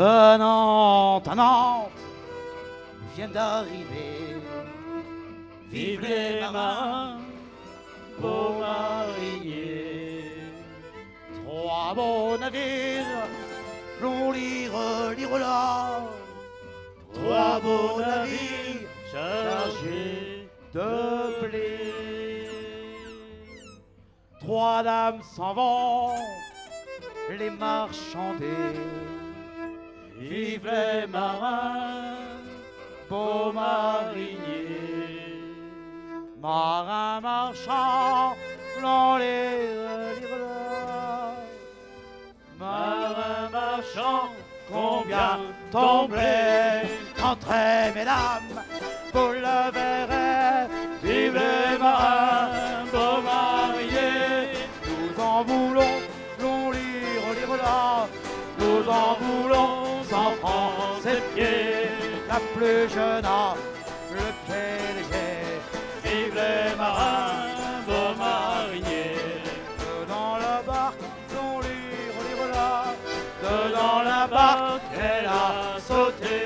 À Nantes, viennent d'arriver. Vive les marins, beaux mariniers. Trois beaux navires, l'on lire là. Trois beaux navires chargés de blé. Trois dames s'en vont les marchander. Vive les marins, beaux mariniers. Marins marchands, l'on les là. Marins marchands, combien tomberait? Entrez, mesdames, vous le verrez. Vive les marins, beaux mariés. Nous en voulons, l'on lire là. Nous en voulons 100 francs, 7 pieds. La plus jeune a le pied léger. Vive les marins, beaux mariniers. Dedans la barque, l'on lire là. Dedans la barque, elle a sauté.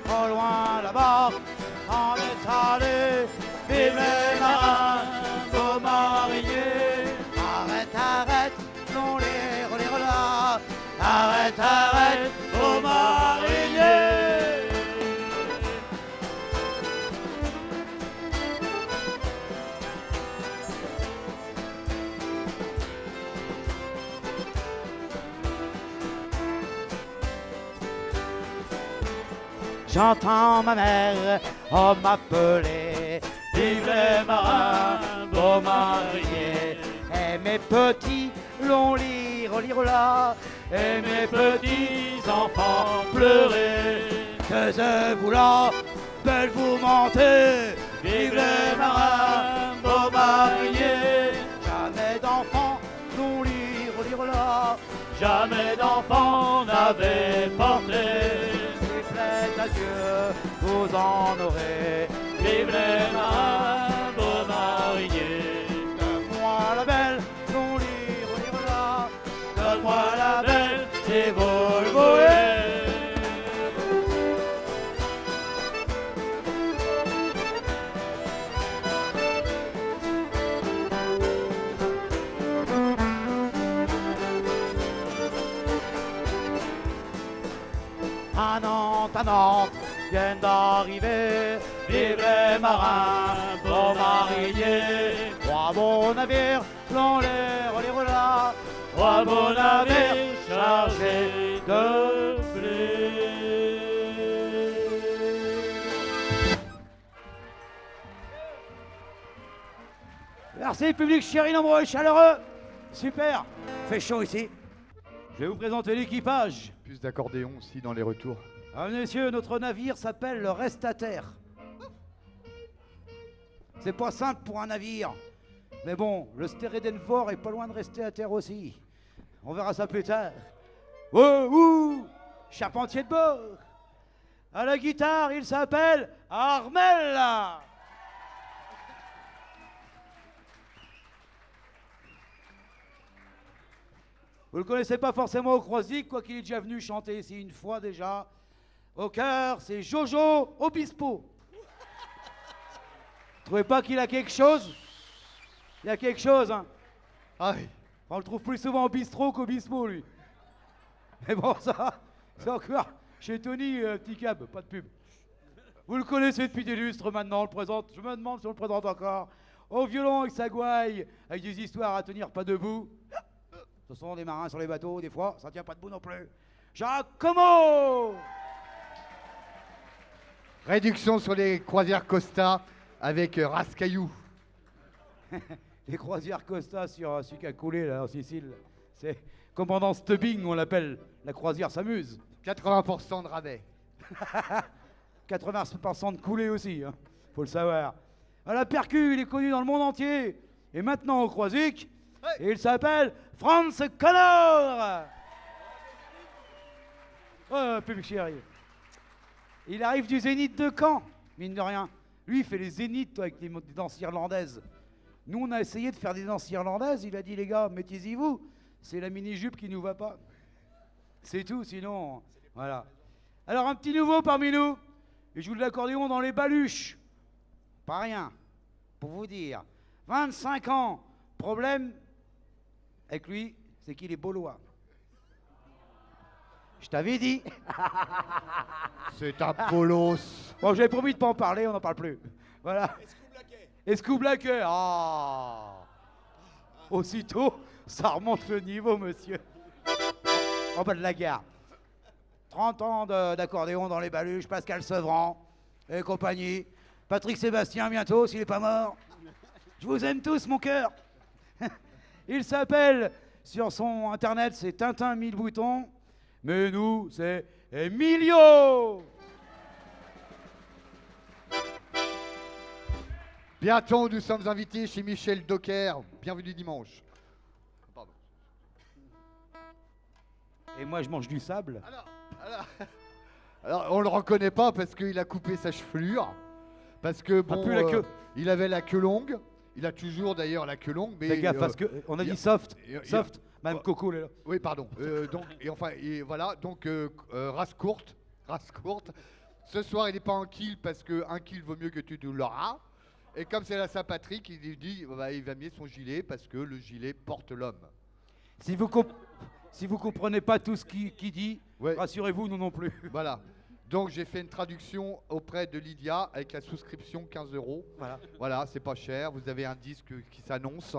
Au loin la barque en est allée. Vive les marins, beaux mariniers. Arrête, arrête, l'on lire là. Arrête, arrête, beaux mariniers. J'entends ma mère m'appeler. Vive les marins, beaux mariniers. Et mes petits l'on lire là. Et mes petits enfants pleurer. Que je vous la belle vous mentez. Vive les marins, beaux mariniers. Jamais d'enfants l'on lire là. Jamais d'enfants n'avait porté. À Dieu, vous en aurez. Vive les marins, beaux mariniers. Donne-moi la belle, l'on lire là. Donne-moi la belle, et vous le voulez. À Nantes, viennent d'arriver. Vive les marins, beaux mariniers. Trois beaux navires, l'on les là. Trois beaux navires chargés de blé. Merci, public chéri, nombreux et chaleureux. Super, fait chaud ici. Je vais vous présenter l'équipage. Plus d'accordéon aussi dans les retours. Ah, messieurs, notre navire s'appelle le Reste à Terre. C'est pas simple pour un navire. Mais bon, le Stérédenfort est pas loin de rester à terre aussi. On verra ça plus tard. Oh, charpentier de bord. À la guitare, il s'appelle Armel. Vous le connaissez pas forcément au Croisic, quoi qu'il est déjà venu chanter ici une fois déjà. Au cœur, c'est Jojo Obispo. Vous trouvez pas qu'il a quelque chose? Il y a quelque chose, hein? Ah oui. On le trouve plus souvent au bistrot qu'Obispo, lui. Mais bon, ça, c'est encore chez Tony, petit cab, pas de pub. Vous le connaissez depuis des lustres maintenant, on le présente. Je me demande si on le présente encore. Au violon avec sa gouaille, avec des histoires à tenir pas debout. Ce sont des marins sur les bateaux, des fois, ça tient pas debout non plus. Giacomo! Réduction sur les croisières Costa avec Rascaillou. Les croisières Costa sur celui qui a coulé là en Sicile. C'est commandant Stubbing, on l'appelle. La croisière s'amuse. 80% de rabais. 80% de coulé aussi, hein. Faut le savoir. À la percu, il est connu dans le monde entier. Et maintenant au Croisic, et il s'appelle Franz Connor. Oh, public chéri. Il arrive du Zénith de Caen, mine de rien. Lui, il fait les zéniths avec des danses irlandaises. Nous, on a essayé de faire des danses irlandaises. Il a dit, les gars, mettez-y vous. C'est la mini-jupe qui nous va pas. C'est tout, sinon... Voilà. Alors, un petit nouveau parmi nous. Il joue de l'accordéon dans les baluches. Pas rien. Pour vous dire. 25 ans. Problème avec lui, c'est qu'il est baulois. Je t'avais dit. C'est un bolos. Bon, j'avais promis de pas en parler, on n'en parle plus. Voilà. Escoublaquet. Ah. Aussitôt, ça remonte le niveau, monsieur. En bas de la gare. 30 ans d'accordéon dans les baluches, Pascal Sevran et compagnie. Patrick Sébastien bientôt, s'il n'est pas mort. Je vous aime tous, mon cœur. Il s'appelle, sur son internet, c'est Tintin 1000 boutons. Mais nous, c'est Emilio. Bientôt, nous sommes invités chez Michel Docker. Bienvenue dimanche. Pardon. Et moi, je mange du sable. Alors, on le reconnaît pas parce qu'il a coupé sa chevelure. Parce que bon, plus la queue. Il avait la queue longue. Il a toujours d'ailleurs la queue longue. Mais fais gaffe, parce qu'on a dit soft. Soft. Même Coco, elle est là. Oui, pardon. Voilà. Donc, race courte. Ce soir, il n'est pas en kill parce qu'un kill vaut mieux que tu nous l'auras. Et comme c'est la Saint-Patrick, il dit il va mettre son gilet parce que le gilet porte l'homme. Si vous comprenez pas tout ce qu'il dit, ouais. Rassurez-vous, nous non plus. Voilà. Donc j'ai fait une traduction auprès de Lydia avec la souscription 15 €. Voilà, c'est pas cher. Vous avez un disque qui s'annonce.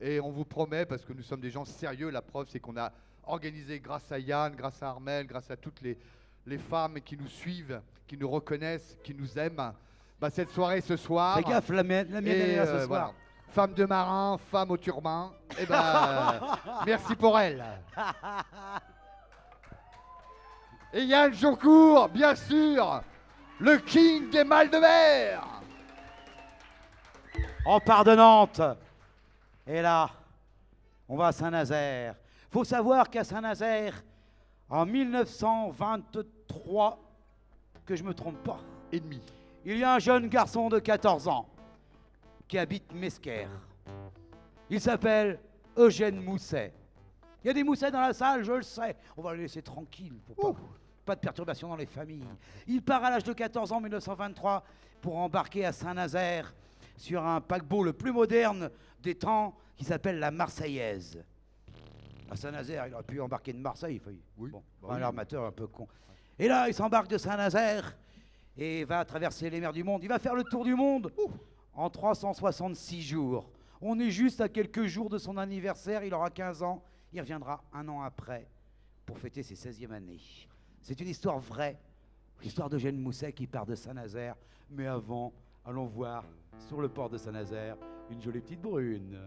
Et on vous promet, parce que nous sommes des gens sérieux, la preuve c'est qu'on a organisé grâce à Yann, grâce à Armel, grâce à toutes les femmes qui nous suivent, qui nous reconnaissent, qui nous aiment. Cette soirée ce soir. Fais gaffe, la mienne est là ce soir. Voilà. Femme de marin, femme au turban. Merci pour elle. Et Yann Joncourt, bien sûr, le king des mâles de mer. On part de Nantes. Et là, on va à Saint-Nazaire. Faut savoir qu'à Saint-Nazaire, en 1923, que je me trompe pas, et demi, il y a un jeune garçon de 14 ans qui habite Mesquer. Il s'appelle Eugène Mousset. Il y a des Moussets dans la salle, je le sais. On va le laisser tranquille pour pas de perturbation dans les familles. Il part à l'âge de 14 ans, 1923, pour embarquer à Saint-Nazaire sur un paquebot le plus moderne des temps qui s'appelle la Marseillaise. À Saint-Nazaire, il aurait pu embarquer de Marseille. Oui. Bon, un armateur un peu con. Et là, il s'embarque de Saint-Nazaire et va traverser les mers du monde. Il va faire le tour du monde en 366 jours. On est juste à quelques jours de son anniversaire, il aura 15 ans. Il reviendra un an après pour fêter ses 16e années. C'est une histoire vraie, l'histoire d'Eugène Mousset qui part de Saint-Nazaire. Mais avant, allons voir sur le port de Saint-Nazaire une jolie petite brune.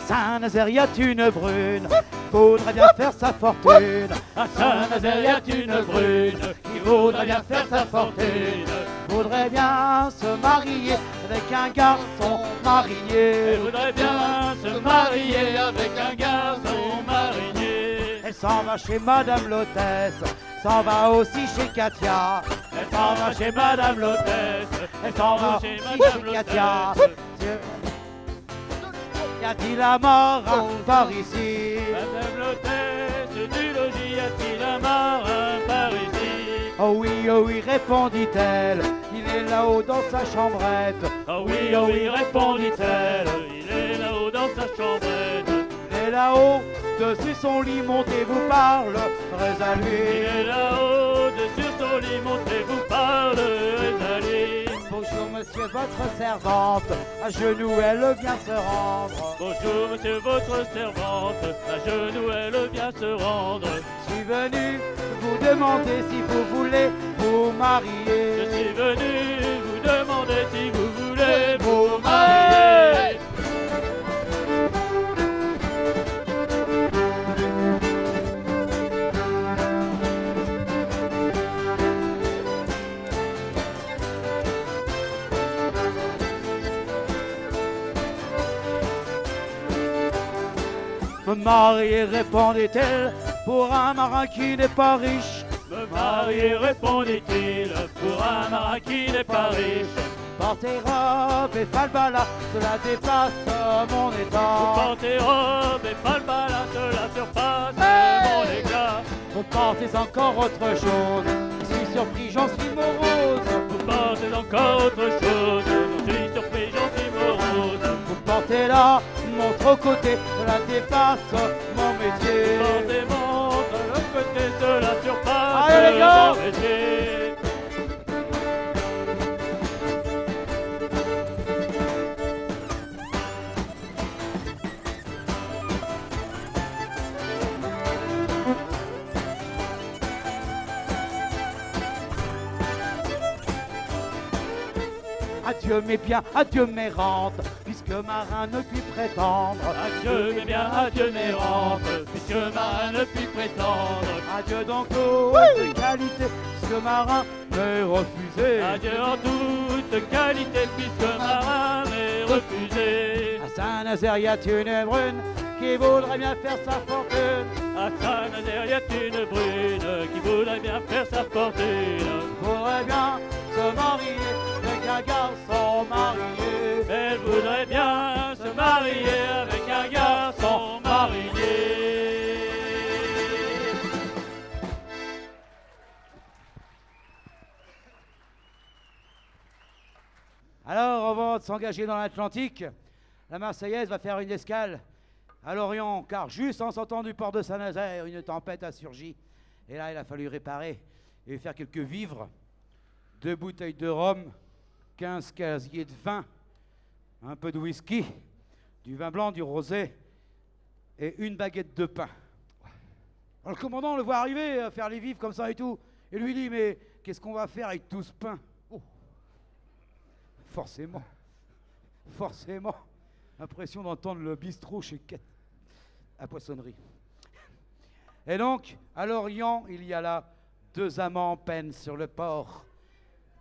Saint-Nazaire, y a une brune, faudrait bien faire sa fortune. À Saint-Nazaire, y a une brune, qui voudrait bien faire sa fortune. Voudrait bien se marier avec un garçon marié. Elle voudrait bien se marier avec un garçon marié. Elle s'en va chez Madame l'hôtesse, s'en va aussi chez Katia. Elle s'en va chez Madame l'hôtesse, elle s'en va chez aussi Madame chez Katia. l'hôtesse. Y a-t-il la mort par ici? Madame l'hôtesse du logis, y a-t-il un marin par ici? Oh oui, répondit-elle, il est là-haut dans sa chambrette. Oh oui, répondit-elle, il est là-haut dans sa chambrette. Il est là-haut, dessus son lit, montez, vous parlerez à lui. Il est là-haut, dessus son lit, montez, vous parlerez à lui. Bonjour monsieur, votre servante, à genoux elle vient se rendre. Bonjour monsieur, votre servante, à genoux elle vient se rendre. Je suis venu vous demander si vous voulez vous marier. Je suis venu vous demander si vous voulez vous marier. Me marier, répondit-elle, pour un marin qui n'est pas riche. Me marier, répondit-il, pour un marin qui n'est pas riche. Porter robe et falbala, cela dépasse mon état. Porter robe et falbala, cela surpasse mon éclat. Vous portez encore autre chose, je suis surpris, j'en suis morose. Vous portez encore autre chose, je suis surpris, j'en suis morose. Vous portez la montre au côté, cela dépasse mon métier. Portez montre le côté, cela surpasse allez, les gars, mon métier. Adieu mes biens, adieu mes rentes, puisque marin ne puis prétendre. Adieu mes biens, adieu mes rentes, puisque marin ne puis prétendre. Adieu donc toute qualité, puisque marin m'est refusé. Adieu en toute qualité, puisque marin m'est refusé. À Saint-Nazaire y a une brune qui voudrait bien faire sa fortune. À Saint-Nazaire y a une brune qui voudrait bien faire sa fortune. Voudrait bien se marier avec un garçon marié. Elle voudrait bien se marier avec un garçon marié. Alors, avant de s'engager dans l'Atlantique, la Marseillaise va faire une escale à Lorient, car juste en sortant du port de Saint-Nazaire, une tempête a surgi. Et là, il a fallu réparer et faire quelques vivres. 2 bouteilles de rhum, 15 casiers de vin, un peu de whisky, du vin blanc, du rosé et une baguette de pain. Alors, le commandant le voit arriver, faire les vivres comme ça et tout, et lui dit, mais qu'est-ce qu'on va faire avec tout ce pain? Oh. Forcément, impression d'entendre le bistrot chez Quête à Poissonnerie. Et donc, à Lorient, il y a là 2 amants en peine sur le port,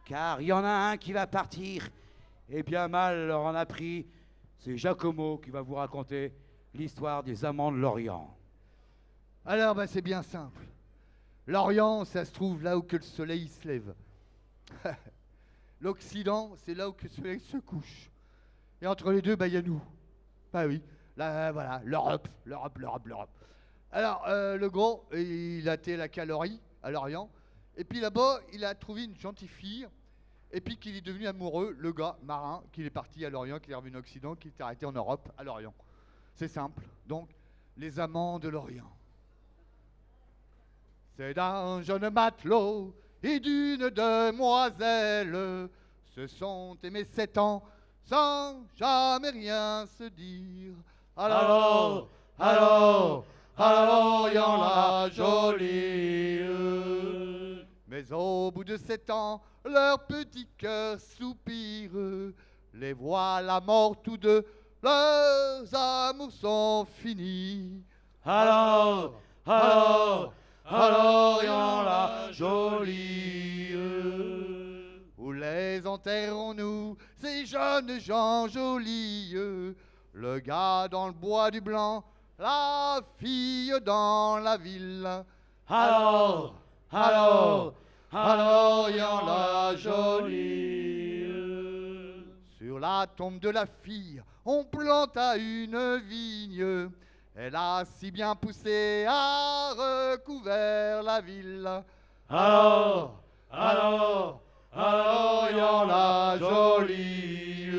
car il y en a un qui va partir, et bien mal leur en a pris. C'est Jacomo qui va vous raconter l'histoire des amants de Lorient. Alors, c'est bien simple. L'Orient, ça se trouve là où que le soleil se lève. L'Occident, c'est là où que le soleil se couche. Et entre les deux, il y a nous. Bah oui, là, voilà, l'Europe. Alors, le gros, il a été à la calorie à Lorient. Et puis là-bas, il a trouvé une gentille fille. Et puis qu'il est devenu amoureux, le gars marin, qu'il est parti à Lorient, qu'il est revenu en Occident, qu'il est arrêté en Europe, à Lorient. C'est simple. Donc, les amants de l'Orient. C'est d'un jeune matelot et d'une demoiselle se sont aimés 7 ans sans jamais rien se dire. Alors, Lorient la jolie. Mais au bout de 7 ans, leur petit cœur soupire. Les voilà morts tous deux, leurs amours sont finis. Alors, Lorient la jolie. Où les enterrons-nous, ces jeunes gens jolis? Le gars dans le bois du blanc, la fille dans la ville. Alors, Lorient la jolie. Sur la tombe de la fille, on planta une vigne. Elle a si bien poussé, a recouvert la ville. Alors, Lorient la jolie.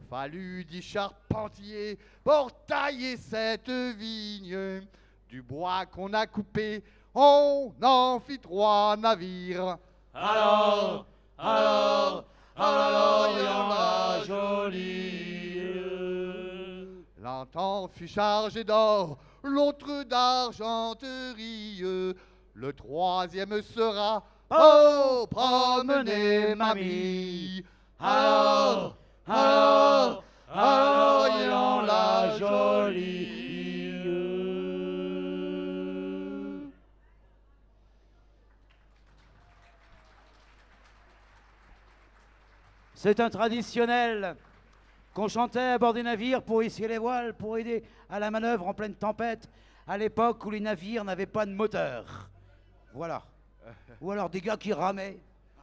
Fallut 10 charpentiers pour tailler cette vigne. Du bois qu'on a coupé, on en fit 3 navires. Alors, Lorient la jolie. L'un fut chargé d'or, l'autre d'argenterie. Le 3e sera pour promener mamie. Alors, Lorient la jolie. C'est un traditionnel qu'on chantait à bord des navires pour hisser les voiles, pour aider à la manœuvre en pleine tempête, à l'époque où les navires n'avaient pas de moteur. Voilà. Ou alors des gars qui ramaient.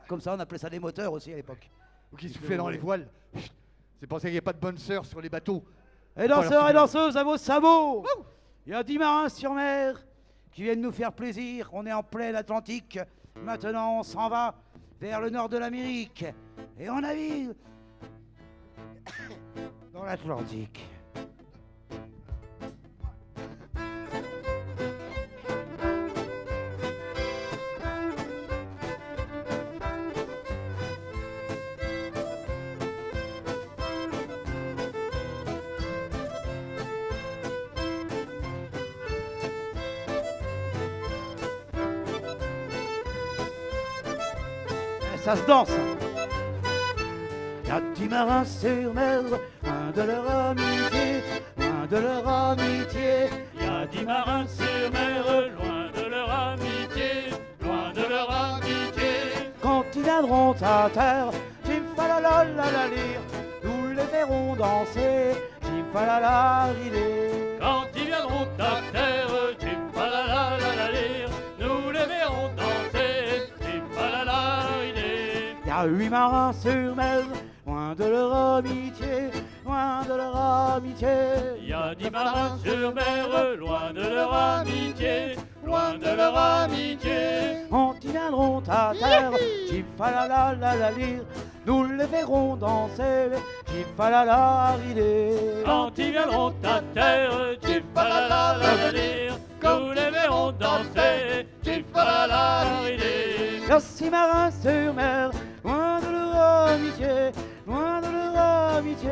Comme ça, on appelait ça des moteurs aussi à l'époque. Ou qui soufflaient dans les voiles. C'est pour ça qu'il n'y a pas de bonnes sœurs sur les bateaux. Et danseurs et danseuses à vos sabots. Il y a 10 marins sur mer qui viennent nous faire plaisir. On est en plein Atlantique. Maintenant, on s'en va vers le nord de l'Amérique. Et on navigue dans l'Atlantique. Ça se danse. Y a 10 marins sur mer, loin de leur amitié, loin de leur amitié. Y a 10 marins sur mer, loin de leur amitié, loin de leur amitié. Quand ils viendront à terre, Jim falalalalire, nous les verrons danser, Jim falalalalire. Quand ils viendront à terre, Jim falalalalire, nous les verrons danser, Jim falalalalire. Y a 8 marins sur mer, loin de leur amitié, loin de leur amitié. Y a 10 marins sur mer, loin de leur amitié, loin de leur amitié. Quand ils viendront à terre, Jim falalalalire, nous les verrons danser, Jim falalalalire. Quand ils viendront à terre, Jim falalalalire, nous les verrons danser, Jim falalalalire. Y a 6 marins sur mer, loin de leur amitié, loin de leur amitié.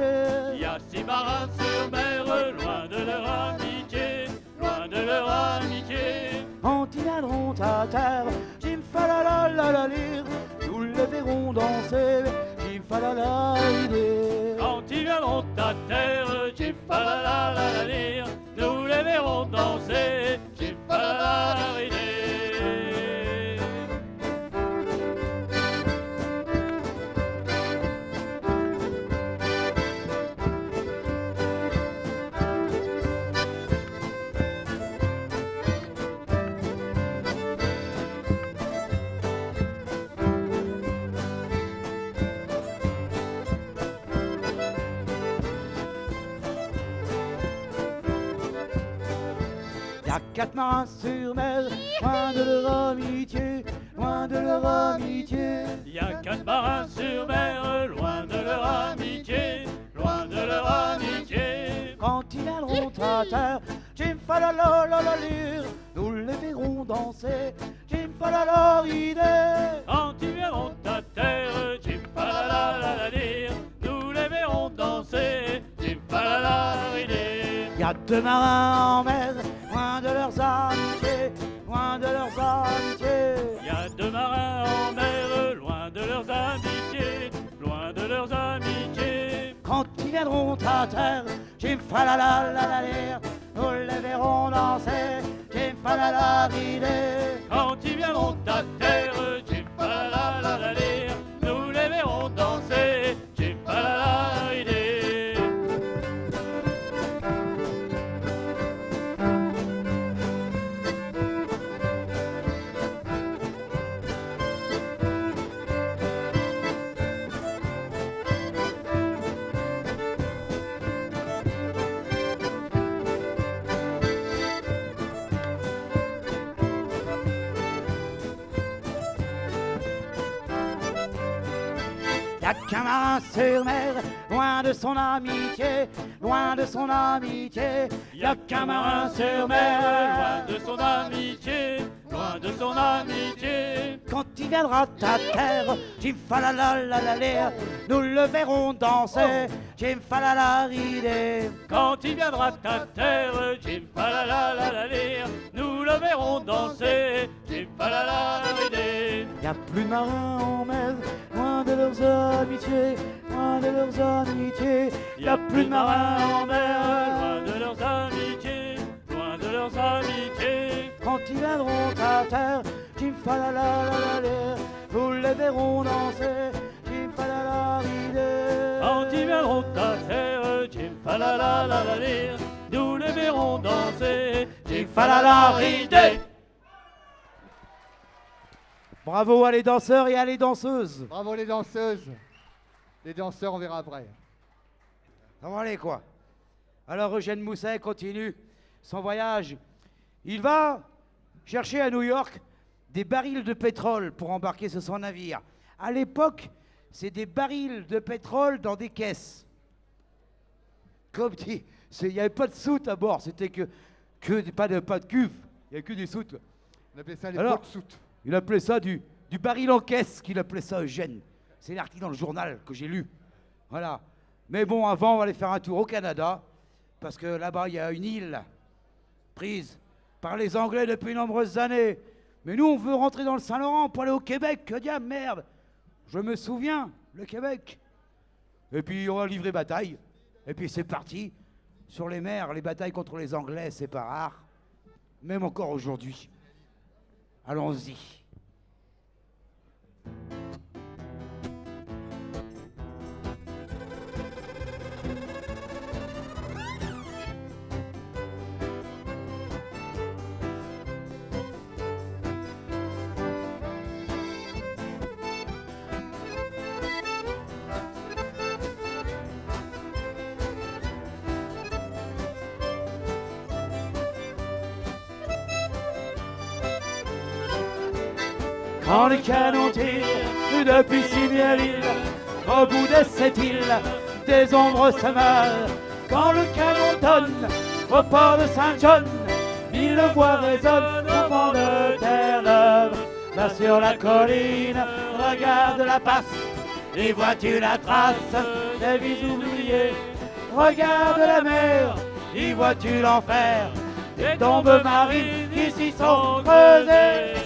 Y a 6 marins sur mer, loin de leur amitié, loin de leur amitié. Quand ils viendront à terre, Jim falalalalire, nous les verrons danser, Jim falalalalire. Quand ils viendront à terre, Jim falalalalire, nous les verrons danser, Jim falalalalire. Y a 4 marins sur mer, loin de leur amitié, loin de leur amitié. Y a 4 marins sur mer, loin de leur amitié, loin de leur amitié. Quand ils viendront à terre, Jim falalalalire, nous les verrons danser, Jim falalalalire. Quand ils viendront à terre, Jim falalalalire, nous les verrons danser, Jim falalalalire. Y a 2 marins en mer, loin de leurs amitiés, loin de leurs amitiés. Y a 2 marins en mer, loin de leurs amitiés, loin de leurs amitiés. Quand ils viendront à terre, Jim falalalalire, nous les verrons danser, Jim falalalalire. Quand ils viendront à terre, Jim falalalalire, nous les verrons danser, Jim falalalalire. Y'a qu'un marin sur mer, loin de son amitié, loin de son amitié. Y'a qu'un marin sur mer, loin de son amitié, loin de son amitié. Quand il viendra à terre, Jim falalalalire, nous le verrons danser, Jim falalalalire. Quand il viendra à terre, Jim falalalalire, nous le verrons danser, Jim falalalalire. Y'a plus de marins en mer, loin de leurs amitiés, loin de leurs amitiés. Y'a plus de marins en mer, loin de leurs amitiés, loin de leurs amitiés. Quand ils viendront à terre, Jim falalalalire, nous les verrons danser, Jim falalalalire. Quand ils viendront à terre, fa la la la la dire, nous les verrons danser, du fa la la ridé. Bravo à les danseurs et à les danseuses. Bravo les danseuses. Les danseurs, on verra après. Ça va aller quoi. Alors Eugène Mousset continue son voyage. Il va chercher à New York des barils de pétrole pour embarquer sur son navire. À l'époque, c'est des barils de pétrole dans des caisses. Comme dit, il n'y avait pas de soute à bord, c'était pas de cuve, il n'y avait que des soutes. On appelait ça les Alors, pots de soute. il appelait ça du baril en caisse, qu'il appelait ça Eugène. C'est l'article dans le journal que j'ai lu. Voilà. Mais bon, avant, on va aller faire un tour au Canada, parce que là-bas, il y a une île prise par les Anglais depuis de nombreuses années. Mais nous, on veut rentrer dans le Saint-Laurent pour aller au Québec. Que diable, merde! Je me souviens, le Québec. Et puis, on va livrer bataille. Et puis, c'est parti. Sur les mers, les batailles contre les Anglais, c'est pas rare. Même encore aujourd'hui. Allons-y. Quand les canons tirent depuis Simiaville, au bout de cette île, des ombres se meurent. Quand le canon tonne au port de Saint-John, 1000 voix résonnent au vent de Terre-Neuve. Là sur la colline, regarde la passe, et vois-tu la trace des vies oubliées. Regarde la mer, y vois-tu l'enfer, des tombes marines qui s'y sont creusées.